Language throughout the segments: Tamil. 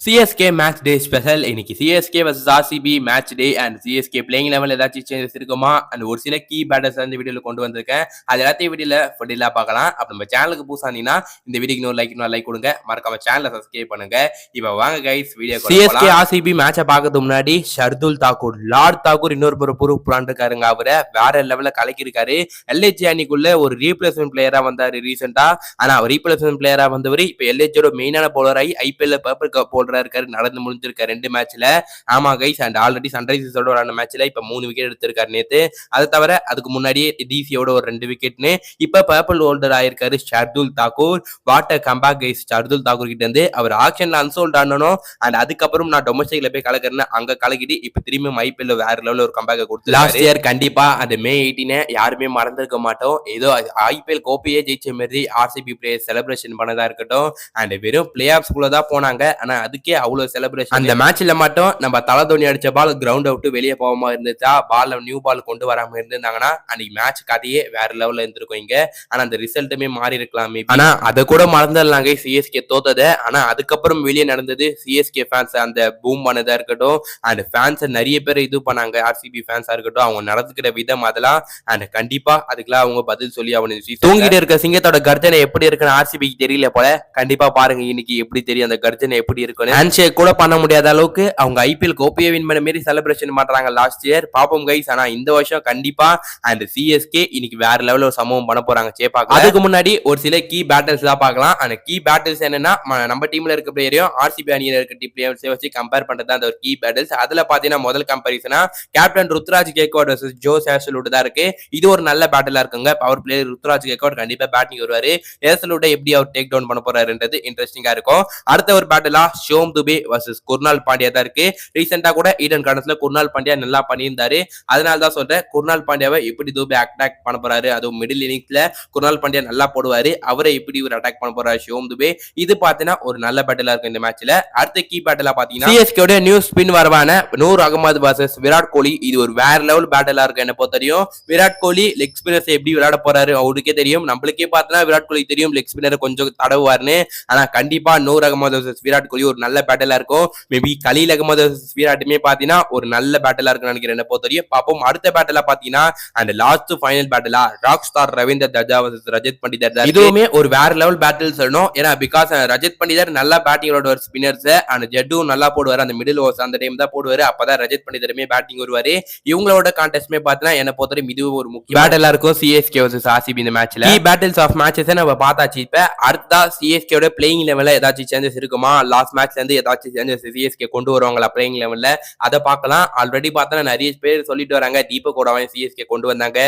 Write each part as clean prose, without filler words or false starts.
CSK match day special. இன்னைக்கு CSK vs RCB match day and CSK playing eleven ஏதாச்சும் சேஞ்சஸ் இருக்குமா அண்ட் ஒரு சில கீ பேட்டர்ஸ் வந்து வீடியோல கொண்டு வந்திருக்கேன். அது எல்லாத்தையும் வீடியோல ஃபுல்லா பார்க்கலாம். அப்ப நம்ம சேனலுக்கு புதுசா இருந்தீங்கன்னா இந்த வீடியோக்கு ஒரு லைக் கொடுங்க, மறக்காம சேனலை சப்ஸ்கிரைப் பண்ணுங்க. இப்ப வாங்க கைஸ் வீடியோ. சிஎஸ்கே ஆர்சிபி மேட்சை பார்க்கறதுக்கு முன்னாடி ஷர்துல் தாக்கூர், லார்ட் தாக்கூர் இன்னொரு ப்ரூவ் பண்ணிருக்காருங்க. அவரை வேற லெவல்ல கலக்கிருக்காரு. எல்ஹெச்சி அணிக்குள்ள ஒரு ரீப்ளேஸ்மெண்ட் பிளேயரா வந்தாரு ரீசெண்டா. ஆனா அவர் ரீப்ளேஸ்மெண்ட் பிளேயரா வந்தவர் இப்ப எல்ஹெச்சியோட மெயினான பவுலர் ஆகி ஐபிஎல் பர்பிள் கப் போல்டரா இருக்காரு. நடந்து முடிஞ்சிருக்காரு 2 மேட்ச்ல. ஆமா கைஸ், அண்ட் ஆல்ரெடி சன்ரைசர்ஸோட ஒரு மேட்ச்ல இப்ப 3 விக்கெட் எடுத்திருக்காரு நேத்து. அதை தவிர அதுக்கு முன்னாடியே டிசியோட ஒரு 2 விக்கெட்னு இப்ப பர்பிள் ஹோல்டர் ஆயிருக்காரு Shardul Thakur. What a comeback guys Shardul Thakur கிட்ட இருந்து. அவர் ஆக்ஷன்ல அன்சோல்ட் ஆனனும் அண்ட் அதுக்கப்புறம் நான் டொமஸ்டிக்ல போய் கலக்கிறேன்னு அங்க கலக்கிட்டு இப்ப திரும்பி ஐபிஎல் வேற லெவல்ல ஒரு கம்பேக் கொடுத்து லாஸ்ட் இயர் கண்டிப்பா அது மே 18 யாருமே மறந்துருக்க மாட்டோம். ஏதோ ஐபிஎல் கோப்பையே ஜெயிச்ச மாதிரி ஆர்சிபி பிளேயர் செலிப்ரேஷன் பண்ணதா இருக்கட்டும். அண்ட் வெறும் பிளே ஆஃப்ஸ்குள்ள தான் போனாங்க. ஆனா அதுக்கே அவ்வளவு செலிப்ரேஷன். அந்த மேட்ச்ல மட்டும் நம்ம தலை தோனி அடிச்ச பால் கிரவுண்ட் அவுட் வெளியே போகாம இருந்துச்சா, பால் நியூ பால் கொண்டு வராம இருந்தாங்கன்னா அன்னைக்கு மேட்ச் கதையே வேற லெவல்ல இருந்திருக்கும் இங்க. ஆனா அந்த ரிசல்ட்டுமே மாறி இருக்கலாமே. ஆனா அதை கூட மறந்துடலாங்க சிஎஸ்கே தோத்தது. ஆனா அதுக்கப்புறம் வெளியே நடந்தது சிஎஸ்கே ஃபேன்ஸ் அந்த பூம் பண்ணதா இருக்கட்டும் அண்ட் ஃபேன்ஸ் நிறைய பேர் இது பண்ணாங்க. ஆர்சிபி ஃபேன்ஸா இருக்கட்டும், அவங்க நடந்துக்கிற விதம் அதெல்லாம் அண்ட் கண்டிப்பா அதுக்கெல்லாம் அவங்க பதில் சொல்லி அவனுக்கு தூங்கிட்டு இருக்க சிங்கத்தோட கர்ஜனை எப்படி இருக்குன்னு ஆர்சிபிக்கு தெரியல போல. கண்டிப்பா பாருங்க இன்னைக்கு எப்படி தெரியும் அந்த கர்ஜனை எப்படி இருக்குன்னு. ஹேண்ட்ஷேக் கூட பண்ண முடியாத அளவுக்கு அவங்க ஐபிஎல் கோப்பையை வின் பண்ண மாதிரி செலிப்ரேஷன் பண்றாங்க லாஸ்ட் இயர். பாப்போம் கைஸ். ஆனா இந்த வருஷம் கண்டிப்பா அண்ட் சிஎஸ்கே இன்னைக்கு வேற லெவல்ல ஒரு சம்பவம் பண்ண போறாங்க. சேப்பாங்க. அதுக்கு முன்னாடி ஒரு சில கீ பேட்டில்ஸ் தான் பார்க்கலாம். அந்த கீ பேட்டில்ஸ் என்னன்னா நம்ம டீம்ல இருக்க பிளேயரையும் ஆர்சிபி அணியில இருக்க பிளேயர்ஸை வச்சு கம்பேர் பண்றது அந்த ஒரு கீ பேட்டில்ஸ். அதுல பாத்தீங்கன்னா முதல் கம்பேரிசனா captain Ruturaj Gaikwad vs Jos Hazlewood தான் இருக்கு. இது ஒரு நல்ல பேட்டிலா இருக்குங்க. பவர் பிளேயர் ருத்ராஜ் கேக்வாட் கண்டிப்பா பேட்டிங் வருவாரு. ஹேசல்வுட் எப்படி அவர் டேக் டவுன் பண்ண போறாருன்றது இன்ட்ரெஸ்டிங்கா இருக்கும். அடுத்த ஒரு பேட்டிலா ஷோம் துபே vs குர்னால் பாண்டியா தான் இருக்கு. ரீசெண்டா கூட ஈடன் கார்டன்ஸ்ல குர்னால் பாண்டியா நல்லா பண்ணியிருந்தாரு. அதனால தான் சொல்றேன் குர்னால் பாண்டியாவை எப்படி துபே அட்டாக் பண்ண போறாரு, அதுவும் மிடில் இன்னிங்ஸ்ல குர்னால் பாண்டியா நல்லா போடுவாரு. அவரை எப்படி ஒரு அட்டாக் பண்ண போறாரு ஷோம் துபே. இது பாத்தீங்கன்னா ஒரு நல்ல பேட்டிலா இருக்கு இந்த மேட்ச்ல. அடுத்த கீ பேட்டிலா பாத்தீங்கன்னா சிஎஸ்கே நியூ ஸ்பின் வரவான நூர் அகமது vs விராட் கோலி. இது ஒரு வேற லெவல் பேட்டிலா இருக்கு. என்ன பொறுத்த தெரியும் விராட் கோலி லெக் ஸ்பின்னர்ஸ் எப்படி விளையாட போறாரு அவருக்கே தெரியும். நம்மளுக்கே பார்த்தா விராட் கோலி தெரியும் லெக் ஸ்பின்னர் கொஞ்சம் தடவுவார்னு. ஆனா கண்டிப்பா நூர் அகமது vs விராட் கோலி ஒரு நல்ல பேட்டிலா இருக்கும். மேபி கலீல் அகமது விராட்டுமே பாத்தீங்கன்னா ஒரு நல்ல பேட்டிலா இருக்குன்னு நினைக்கிறேன். என்ன பொறுத்த தெரியும் பாப்போம். அடுத்த பேட்டிலா பாத்தீங்கன்னா அண்ட் லாஸ்ட் ஃபைனல் பேட்டிலா rock star Ravindra Jadeja vs Rajat Patidar. இதுவுமே ஒரு வேற லெவல் பேட்டில் சொல்லணும். ஏன்னா பிகாஸ் ரஜத் பண்டிதர் நல்லா பேட்டிங் விளையாடுவார் ஸ்பின்னர்ஸ் அண்ட் ஜட்டு நல்லா போடுவார். அந்த மிடில் ஓவர்ஸ் அந்த டைம் தான் போடுவாரு. அப்பதான் ரஜத் பண்டிதருமே பேட்டிங் வருவாரு. இவங்களோட கான்டெஸ்ட்மே பார்த்தீங்கன்னா என்ன பொறுத்தவரை இது ஒரு முக்கிய பேட்டிலா இருக்கும் சிஎஸ்கே vs ஆர்சிபி இந்த மேட்ச்ல. கீ பேட்டில்ஸ் ஆஃப் மேட்சஸ் நம்ம பார்த்தாச்சு. இப்ப அடுத்தா சிஎஸ்கேயோட பிளேயிங் லெவல்ல ஏதாச்சும் சேஞ்சஸ் இருக்குமா, லாஸ்ட் மேட்ச்ல இருந்து ஏதாச்சும் சேஞ்சஸ் சிஎஸ்கே கொண்டு வருவாங்களா பிளேயிங் லெவல்ல, அதை பார்க்கலாம். ஆல்ரெடி பார்த்தா நிறைய பேர் சொல்லிட்டு வராங்க தீபக் ஓடாவை சிஎஸ்கே கொண்டு வந்தாங்க.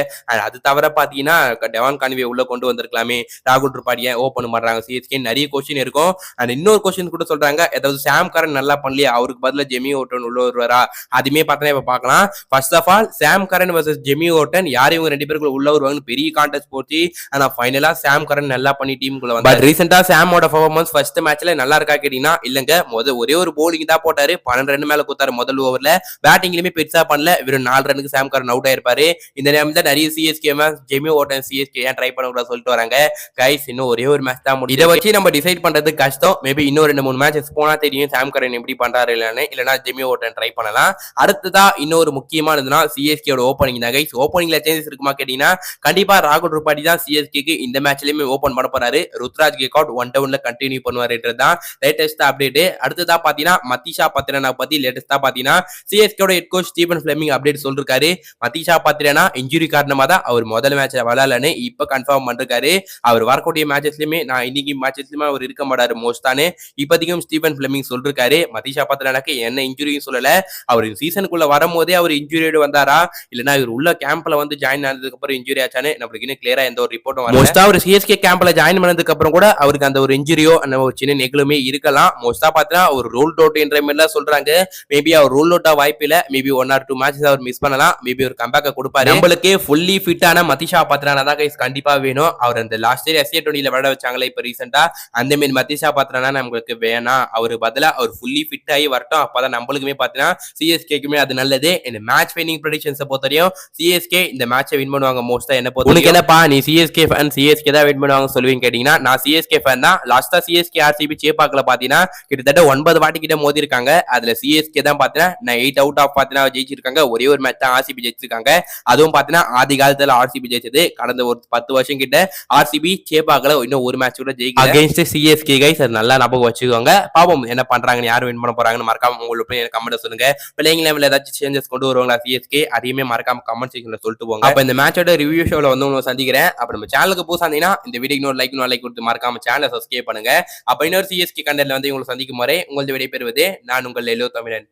அது தவிர பாத்தீங்கன்னா டெவான் கான்வே உள்ள கொண்டு வந்திருக்கலாமே, ராகுல் திரிபாடியை ஓபன் பண்றாங்க சிஎஸ்கே. நிறைய கொஸ்டின் இருக்கும். அண்ட் இன்னொரு கொஸ்டின் கூட சொல்றாங்க ஏதாவது சாம் கரன் நல்லா பண்ணலையா, அவருக்கு பதிலா ஜெமி ஓட்டன் உள்ள வருவாரா, அதுமே பார்த்தா இப்ப பார்க்கலாம். First of all Sam Curran vs Jamie Overton யார் இவங்க 2 பேருக்குள்ள உள்ள வருவாங்கன்னு பெரிய கான்டெஸ்ட் போச்சு. ஆனா ஃபைனலா சாம் கரன் நல்லா பண்ணி டீமுக்குள்ள வந்தாரு. பட் ரீசெண்டா சாமோட பெர்ஃபார்மன்ஸ் ஃபர்ஸ்ட் மேட்ச்ல நல்லா இருக்கா கேட்டீங்கன்னா இல்லங்க. ஒரே ஒரு போலிங் தான் போட்டாரு, 12 ரன் மேல கொடுத்தாரு முதல் ஓவர்ல. பேட்டிங்லயுமே பெருசா பண்ணல, வெறும் 4 ரனுக்கு சாம் கரன் அவுட் ஆயிருப்பாரு. இந்த நேரம் தான் நிறைய சிஎஸ்கே ஜெமி ஓட்டன் சிஎஸ்கே ஏன் ட்ரை பண்ண கூட சொல்லிட்டு வராங்க. கைஸ் இன்னும் ஒரே ஒரு மேட்ச் தான் முடியும். இதை வச்சு நம்ம டிசைட் பண்றது கஷ்டம். மேபி இன்னும் 2-3 மேட்சஸ் போனா தெரியும் சாம் கரன் எப்படி பண்றாரு இல்லைன்னா ஜெமி ஓட்டன் ட்ரை பண்ணலாம். அடுத்ததா இன்னொரு முக்கியமானதுன்னா சிஎஸ்கேயோட ஓப்பனிங் தான் கைஸ். ஓப்பனிங்ல சேஞ்சஸ் இருக்குமா கேட்டீங்கன்னா கண்டிப்பா ராகுல் திரிபாடி தான் சிஎஸ்கேக்கு இந்த மேட்ச்லயுமே ஓபன் பண்ண போறாரு. ருத்ராஜ் கேக்வாட் 1 டவுன்ல கண்டினியூ பண்ணுவாருன்றதுதான் லேட்டஸ்ட் அப்டேட். அடுத்ததா பாத்தீங்கன்னா மதிஷா பத்ரனா பத்தி லேட்டஸ்டா பாத்தீங்கன்னா சிஎஸ்கேயோட head coach Stephen Fleming update சொல்லிருக்காரு. மதிஷா பத்ரனா இன்ஜுரி காரணமா தான் அவர் முதல் மேட்ச்ல விளையாடலன்னு இப்ப கன்ஃபார்ம் பண்ணிருக்காரு. அவர் வரக்கூடிய மேட்சஸ்லயுமே நான் இன்னைக்கு மேட்சஸ்லயுமே அவர் இருக்க மாட்டாரு மோஸ்டானு இப்போதைக்கும் ஸ்டீபன் ஃபிளெமிங் சொல்லிருக்காரு. மதிஷா பத்ரனாக்கு என்ன இன்ஜுரியும் சொல்லல. அவர் சீசனுக்குள்ள வரும்போதே அவர் இன்ஜுரியோடு வந்தாரா இல்லைன்னா இவர் உள்ள கேம்ப்ல வந்து ஜாயின் ஆனதுக்கு அப்புறம் இன்ஜுரி ஆச்சானு நம்மளுக்கு இன்னும் கிளியரா எந்த ஒரு ரிப்போர்ட்டும் வரல. மோஸ்டா அவர் சிஎஸ்கே கேம்ப்ல ஜாயின் பண்ணதுக்கு அப்புறம் கூட அவருக்கு அந்த ஒரு இன்ஜுரியோ அந்த ஒரு சின்ன நெகிழுமே இருக்கலாம். மோஸ்டா பாத்தீங்கன்னா ஒரு ரூல் அவுட் என்ற மாதிரி சொல்றாங்க. மேபி அவர் ரூல் அவுட்டா வாய்ப்பு இல்ல. மேபி 1 or 2 மேட்சஸ் அவர் மிஸ் பண்ணலாம். மேபி ஒரு கம்பேக்க கொடுப்பாரு. நம்மளுக்கு ஃபுல்லி ஃபிட்டான மதிஷா பத்ரனா தான் கைஸ் கண்டிப்பா வேணும். அவர் அந்த லாஸ்ட் இயர் SA20ல விளையாட வச்சாங்களே இப்ப ரீசெண்டா அந்த மாதிரி மதிஷா பத்ரனா நம்மளுக்கு வேணாம். அவரு பதிலா அவர் ஃபுல்லி ஃபிட் ஆகி வரட்டும். அப்பதான் நம்மளுக்குமே பாத்தீங்கன்னா சிஎஸ்கேக்குமே அது நல்லது. இந்த மேட்ச் வின்னிங் ப்ரெடிக்ஷன்ஸ் பொறுத்தவரையும் சிஎஸ்கே இந்த மேட்சை வின் பண்ணுவாங்க மோஸ்டா. என்ன பொறுத்த என்னப்பா நீ சிஎஸ்கே ஃபேன் சிஎஸ்கே தான் வின் பண்ணுவாங்க சொல்லுவீங்க கேட்டீங்கன்னா நான் சிஎஸ்கே ஃபேன் தான். லாஸ்டா சிஎஸ்கே ஆர்சிபி சேப்பாக்கல பாத்தீங்கன்னா கிட்டத்தட்ட கிட்டத்தட்ட 9 வாட்டி கிட்ட மோதி இருக்காங்க. அதுல சிஎஸ்கே தான் பாத்தீங்கன்னா 8 அவுட் ஆஃப் பாத்தீங்கன்னா ஜெயிச்சிருக்காங்க. ஒரே ஒரு மேட்ச் தான் ஆர்சிபி ஜெயிச்சிருக்காங்க. அதுவும் பாத்தீங்கன்னா ஆதி காலத்துல ஆர்சிபி ஜெயிச்சது. கடந்த ஒரு 10 வருஷம் கிட்ட ஆர்சிபி சேப்பாக்கல இன்னும் ஒரு மேட்ச் கூட ஜெயிக்கல அகைன்ஸ்ட் சிஎஸ்கே கைஸ். அது நல்லா ஞாபகம் வச்சுக்கோங்க. பாப்போம் என்ன பண்றாங்கன்னு, யாரும் வின் பண்ண போறாங்கன்னு மறக்காம உங்களுக்கு கமெண்ட் சொல்லுங்க. பிளேயிங் லெவல்ல ஏதாச்சும் சேஞ்சஸ் கொண்டு வருவாங்களா சிஎஸ்கே, அதையுமே மறக்காம கமெண்ட் செக்ஷன்ல சொல்லிட்டு போங்க. அப்ப இந்த மேட்சோட ரிவ்யூ ஷோல வந்து உங்களை சந்திக்கிறேன். அப்ப நம்ம சேனலுக்கு புதுசா இருந்தீங்கன்னா இந்த வீடியோக்கு இன்னொரு லைக் கொடுத்து மறக்காம சேனலை சப்ஸ்கிரைப் பண்ணுங்க. அப்ப இன்னொரு சிஎஸ்கே கண்டென்ட்ல வந்து உங்களை சந்திக்கும் வரை உங்களது விடைபெறுவது நான் உங்கள் எல்லோ தமிழன்.